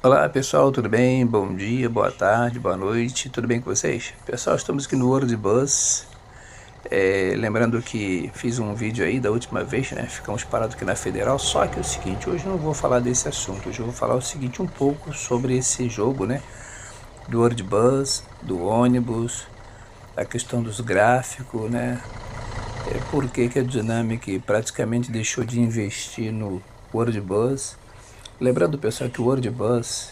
Olá pessoal, tudo bem? Bom dia, boa tarde, boa noite, tudo bem com vocês? Pessoal, estamos aqui no World Bus. Lembrando que fiz um vídeo aí da última vez, né? Ficamos parados aqui na Federal. Só que é o seguinte, hoje eu não vou falar desse assunto. Hoje eu vou falar o seguinte, um pouco sobre esse jogo, né? Do World Bus, do ônibus, a questão dos gráficos, né? Por que que a Dynamic praticamente deixou de investir no World Bus? Lembrando, pessoal, que o World Bus,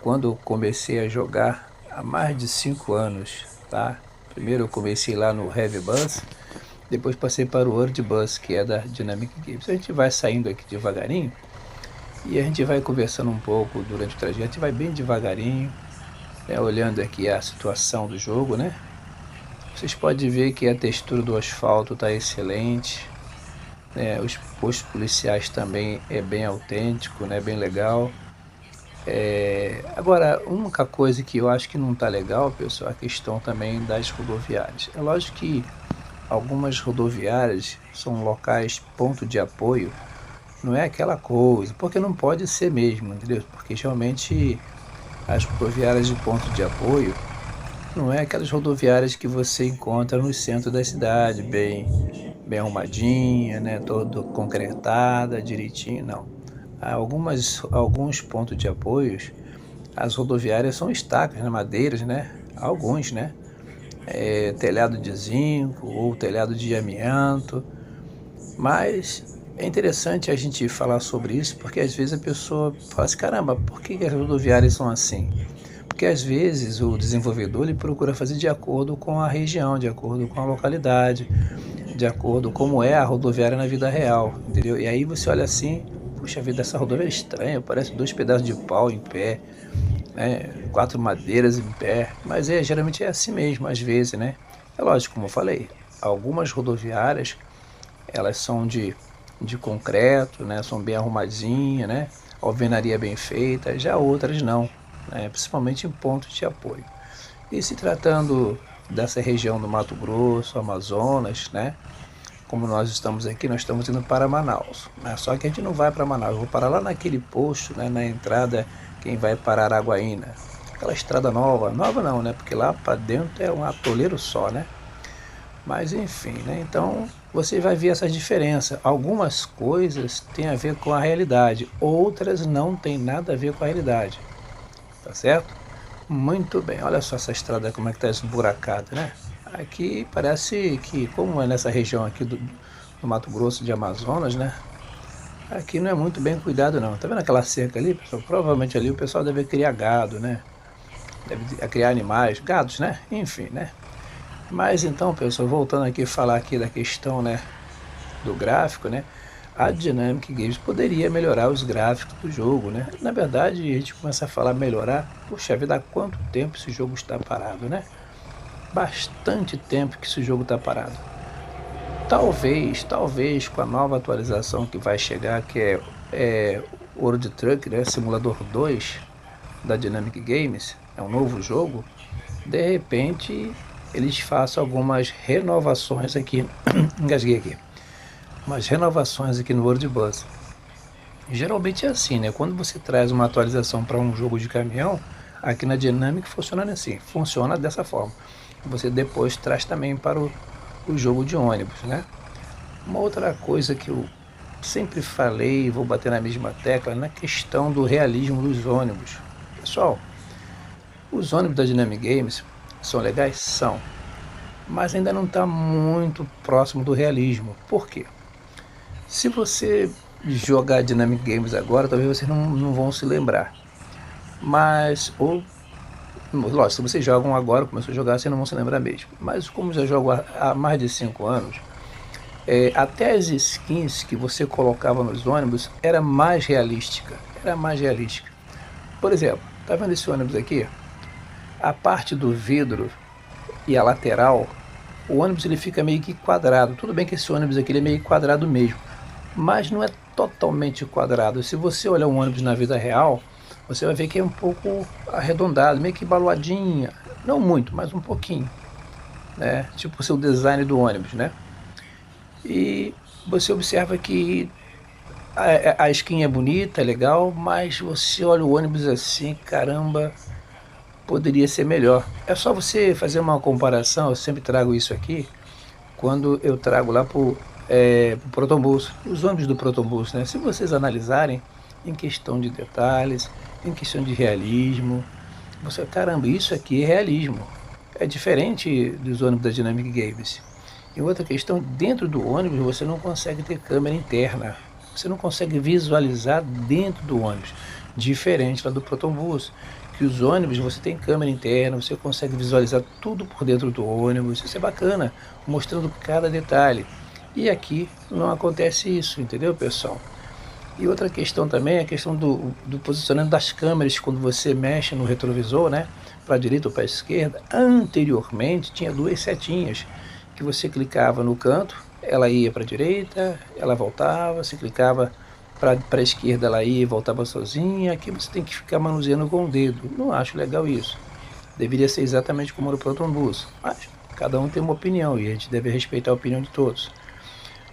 quando eu comecei a jogar há mais de 5 anos, tá? Primeiro eu comecei lá no Heavy Bus, depois passei para o World Bus, que é da Dynamic Games. A gente vai saindo aqui devagarinho e a gente vai conversando um pouco durante o trajeto, a gente vai bem devagarinho, né, olhando aqui a situação do jogo, né? Vocês podem ver que a textura do asfalto está excelente, né? Os postos policiais também é bem autêntico, né? Bem legal. Agora, a única coisa que eu acho que não está legal, pessoal, é a questão também das rodoviárias. É lógico que algumas rodoviárias são locais ponto de apoio, não é aquela coisa, porque não pode ser mesmo, entendeu? Porque geralmente as rodoviárias de ponto de apoio não é aquelas rodoviárias que você encontra no centro da cidade, bem arrumadinha, né, todo concretada, direitinho, não. Alguns pontos de apoios, as rodoviárias são estacas, né, madeiras, né, alguns, né, telhado de zinco ou telhado de amianto, mas é interessante a gente falar sobre isso, porque às vezes a pessoa fala assim, caramba, por que as rodoviárias são assim? Porque às vezes o desenvolvedor ele procura fazer de acordo com a região, de acordo com a localidade, de acordo com como é a rodoviária na vida real, entendeu? E aí você olha assim, puxa vida, essa rodoviária é estranha, parece dois pedaços de pau em pé, né? Quatro madeiras em pé, mas geralmente é assim mesmo, às vezes, né? É lógico, como eu falei, algumas rodoviárias, elas são de concreto, né? São bem arrumadinhas, né? Alvenaria bem feita, já outras não, né? Principalmente em pontos de apoio. E se tratando dessa região do Mato Grosso, Amazonas, né? Como nós estamos aqui, nós estamos indo para Manaus, né? Só que a gente não vai para Manaus, eu vou parar lá naquele posto, né? Na entrada, quem vai para Araguaína. Aquela estrada nova, nova não, né? Porque lá para dentro é um atoleiro só, né? Mas enfim, né? Então você vai ver essa diferença. Algumas coisas têm a ver com a realidade, outras não têm nada a ver com a realidade. Tá certo? Muito bem, olha só essa estrada como é que está esburacada, né? Aqui parece que, como é nessa região aqui do Mato Grosso de Amazonas, né? Aqui não é muito bem cuidado não. Tá vendo aquela cerca ali, pessoal? Provavelmente ali o pessoal deve criar gado, né? Deve criar animais, gados, né? Enfim, né? Mas então, pessoal, voltando aqui a falar aqui da questão, né, do gráfico, né? A Dynamic Games poderia melhorar os gráficos do jogo, né? Na verdade, a gente começa a falar melhorar, puxa vida, há quanto tempo esse jogo está parado, né? Bastante tempo que esse jogo está parado. Talvez com a nova atualização que vai chegar, que é World Truck, né? Simulador 2 da Dynamic Games, é um novo jogo, de repente eles façam algumas renovações aqui, engasguei aqui, umas renovações aqui no World Bus. Geralmente é assim, né? Quando você traz uma atualização para um jogo de caminhão, aqui na Dynamic funciona assim, funciona dessa forma. Você depois traz também para o jogo de ônibus, né? Uma outra coisa que eu sempre falei e vou bater na mesma tecla, na questão do realismo dos ônibus. Pessoal, os ônibus da Dynamic Games são legais? São. Mas ainda não está muito próximo do realismo. Por quê? Se você jogar Dynamic Games agora, talvez vocês não vão se lembrar. Mas, lógico, se vocês jogam agora, começou a jogar, vocês não vão se lembrar mesmo. Mas como já jogo há mais de 5 anos, até as skins que você colocava nos ônibus era mais realística. Era mais realística. Por exemplo, tá vendo esse ônibus aqui? A parte do vidro e a lateral, o ônibus ele fica meio que quadrado. Tudo bem que esse ônibus aqui ele é meio quadrado mesmo, mas não é totalmente quadrado. Se você olhar um ônibus na vida real, você vai ver que é um pouco arredondado, meio que baloadinha. Não muito, mas um pouquinho, né? Tipo o seu design do ônibus, né? E você observa que a skin é bonita, é legal, mas você olha o ônibus assim, caramba, poderia ser melhor. É só você fazer uma comparação, eu sempre trago isso aqui, quando eu trago lá pro Protobus, os ônibus do Protobus, né? Se vocês analisarem em questão de detalhes, em questão de realismo, você, caramba, isso aqui é realismo. É diferente dos ônibus da Dynamic Games. E outra questão, dentro do ônibus você não consegue ter câmera interna. Você não consegue visualizar dentro do ônibus. Diferente lá do Protobus, que os ônibus você tem câmera interna, você consegue visualizar tudo por dentro do ônibus. Isso é bacana, mostrando cada detalhe. E aqui não acontece isso, entendeu, pessoal? E outra questão também é a questão do posicionamento das câmeras quando você mexe no retrovisor, né? Para a direita ou para a esquerda. Anteriormente tinha duas setinhas que você clicava no canto, ela ia para a direita, ela voltava, você clicava para a esquerda, ela ia e voltava sozinha. Aqui você tem que ficar manuseando com o dedo. Não acho legal isso. Deveria ser exatamente como no Proton Bus. Mas cada um tem uma opinião e a gente deve respeitar a opinião de todos.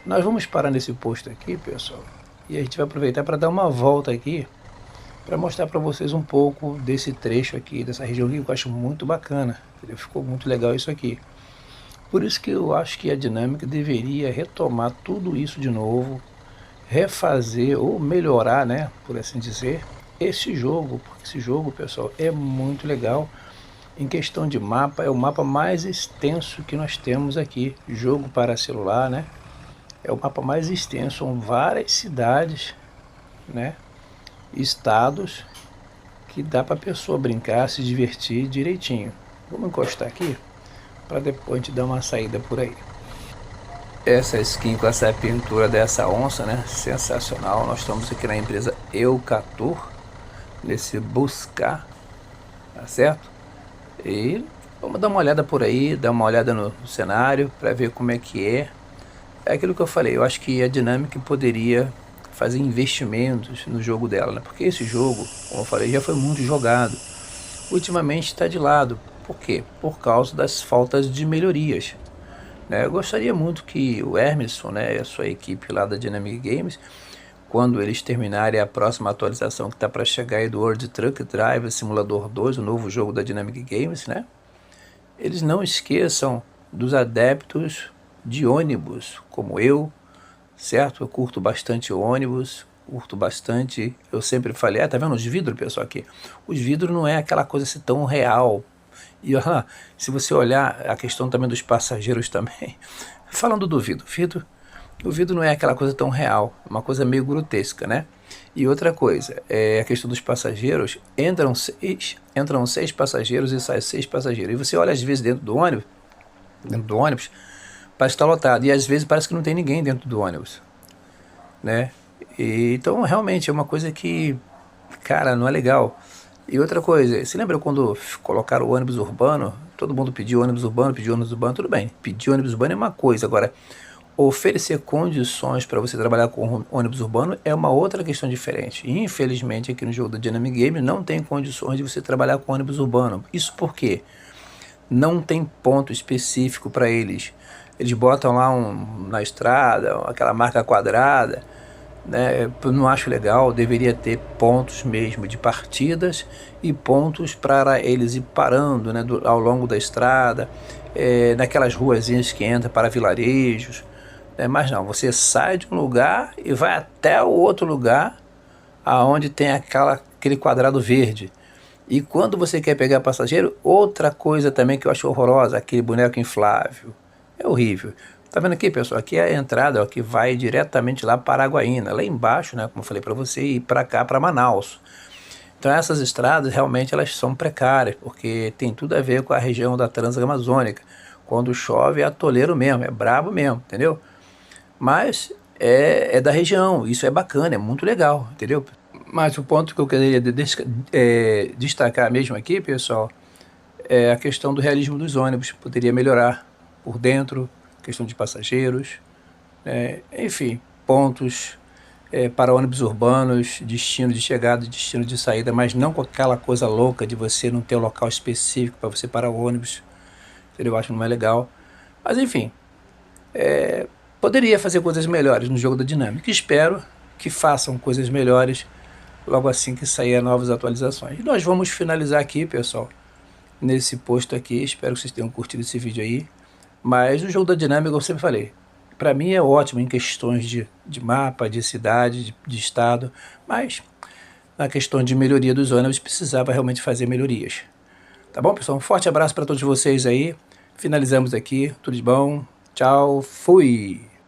Nós vamos parar nesse posto aqui, pessoal, e a gente vai aproveitar para dar uma volta aqui para mostrar para vocês um pouco desse trecho aqui, dessa região que eu acho muito bacana. Entendeu? Ficou muito legal isso aqui. Por isso que eu acho que a Dynamic deveria retomar tudo isso de novo, refazer ou melhorar, né, por assim dizer, esse jogo, porque esse jogo, pessoal, é muito legal. Em questão de mapa, é o mapa mais extenso que nós temos aqui, jogo para celular, né? É o mapa mais extenso, são várias cidades, né, estados, que dá para a pessoa brincar, se divertir direitinho. Vamos encostar aqui para depois a gente dar uma saída por aí. Essa skin com essa pintura dessa onça, né, sensacional. Nós estamos aqui na empresa Eucatur, nesse buscar, tá certo? E vamos dar uma olhada por aí, dar uma olhada no cenário para ver como é que é. É aquilo que eu falei, eu acho que a Dynamic poderia fazer investimentos no jogo dela, né? Porque esse jogo, como eu falei, já foi muito jogado. Ultimamente está de lado. Por quê? Por causa das faltas de melhorias, né? Eu gostaria muito que o Emerson, né, e a sua equipe lá da Dynamic Games, quando eles terminarem a próxima atualização que está para chegar aí do World Truck Driver Simulador 2, o novo jogo da Dynamic Games, né? Eles não esqueçam dos adeptos de ônibus, como eu, certo? Eu curto bastante ônibus, curto bastante. Eu sempre falei, tá vendo os vidros, pessoal, aqui? Os vidros não é aquela coisa assim tão real. E se você olhar a questão também dos passageiros também, falando do vidro, o vidro não é aquela coisa tão real, uma coisa meio grotesca, né? E outra coisa, é a questão dos passageiros, entram seis passageiros e saem seis passageiros. E você olha às vezes dentro do ônibus, parece estar lotado, e às vezes parece que não tem ninguém dentro do ônibus, né? Então realmente é uma coisa que, cara, não é legal. E outra coisa, você lembra quando colocaram o ônibus urbano? Todo mundo pediu ônibus urbano, tudo bem. Pedir ônibus urbano é uma coisa, agora oferecer condições para você trabalhar com ônibus urbano é uma outra questão diferente. E, infelizmente aqui no jogo da Dynamic Game não tem condições de você trabalhar com ônibus urbano. Isso porque não tem ponto específico para eles. Eles botam lá na estrada, aquela marca quadrada, né? Eu não acho legal, deveria ter pontos mesmo de partidas e pontos para eles ir parando, né, ao longo da estrada, naquelas ruazinhas que entram para vilarejos, né? Mas não, você sai de um lugar e vai até o outro lugar aonde tem aquele quadrado verde. E quando você quer pegar passageiro, outra coisa também que eu acho horrorosa, aquele boneco inflável. É horrível. Tá vendo aqui, pessoal? Aqui é a entrada, ó, que vai diretamente lá para Araguaína. Lá embaixo, né, como eu falei para você, e para cá, para Manaus. Então essas estradas realmente elas são precárias, porque tem tudo a ver com a região da Transamazônica. Quando chove é atoleiro mesmo, é brabo mesmo, entendeu? Mas é da região, isso é bacana, é muito legal, entendeu? Mas o ponto que eu queria destacar mesmo aqui, pessoal, é a questão do realismo dos ônibus. Poderia melhorar por dentro, questão de passageiros, enfim, pontos para ônibus urbanos, destino de chegada e destino de saída, mas não com aquela coisa louca de você não ter um local específico para você parar o ônibus. Eu acho que não é legal. Mas enfim, poderia fazer coisas melhores no jogo da Dynamic. Espero que façam coisas melhores logo assim que sair novas atualizações. E nós vamos finalizar aqui, pessoal, nesse posto aqui. Espero que vocês tenham curtido esse vídeo aí. Mas o jogo da dinâmica, eu sempre falei, para mim é ótimo em questões de mapa, de cidade, de estado, mas na questão de melhoria dos ônibus precisava realmente fazer melhorias. Tá bom, pessoal? Um forte abraço para todos vocês aí. Finalizamos aqui. Tudo de bom. Tchau. Fui.